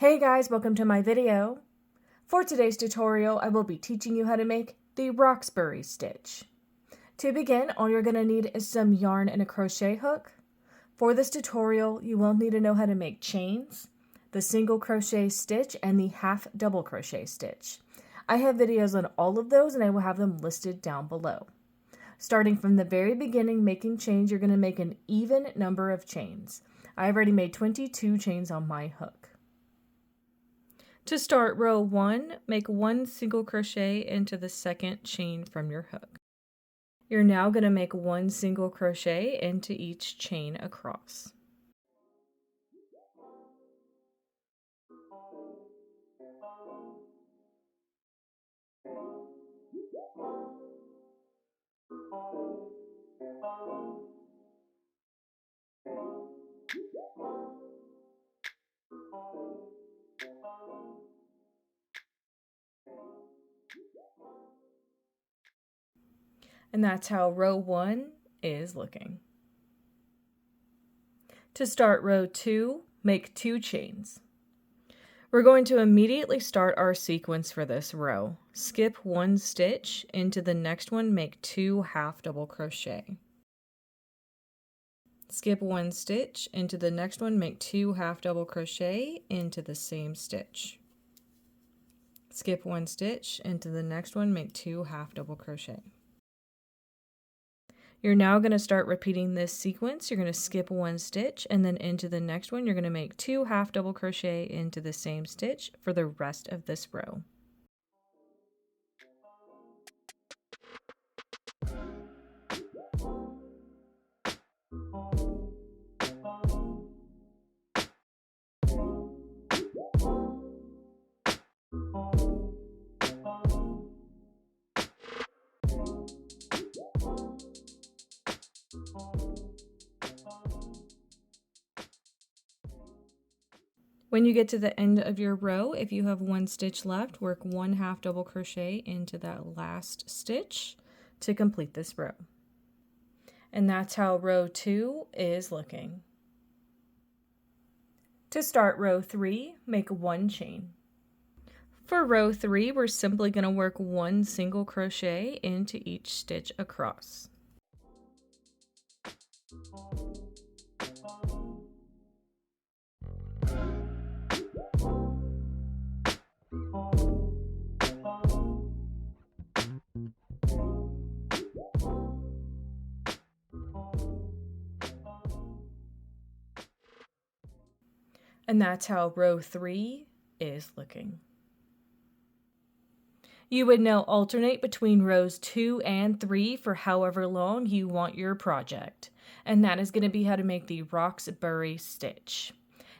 Hey guys, welcome to my video. For today's tutorial, I will be teaching you how to make the Roxbury stitch. To begin, all you're going to need is some yarn and a crochet hook. For this tutorial, you will need to know how to make chains, the single crochet stitch, and the half double crochet stitch. I have videos on all of those and I will have them listed down below. Starting from the very beginning making chains, you're going to make an even number of chains. I've already made 22 chains on my hook. To start row 1, make 1 single crochet into the second chain from your hook. You're now going to make 1 single crochet into each chain across. And that's how row 1 is looking. To start row 2, make 2 chains. We're going to immediately start our sequence for this row. Skip 1 stitch, into the next one make 2 half double crochet. Skip 1 stitch, into the next one make 2 half double crochet into the same stitch. Skip 1 stitch, into the next one make 2 half double crochet. You're now going to start repeating this sequence. You're going to skip 1 stitch and then into the next one you're going to make 2 half double crochet into the same stitch for the rest of this row. When you get to the end of your row, if you have 1 stitch left, work 1 half double crochet into that last stitch to complete this row. And that's how row 2 is looking. To start row 3, make 1 chain. For row 3, we're simply going to work 1 single crochet into each stitch across. And that's how row 3 is looking. You would now alternate between rows 2 and 3 for however long you want your project. And that is going to be how to make the Roxbury stitch.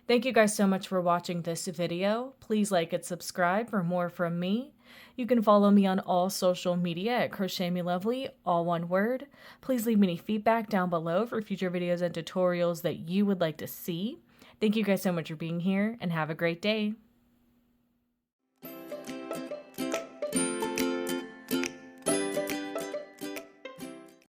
Thank you guys so much for watching this video. Please like and subscribe for more from me. You can follow me on all social media at crochetmelovely, all one word. Please leave me any feedback down below for future videos and tutorials that you would like to see. Thank you guys so much for being here and have a great day.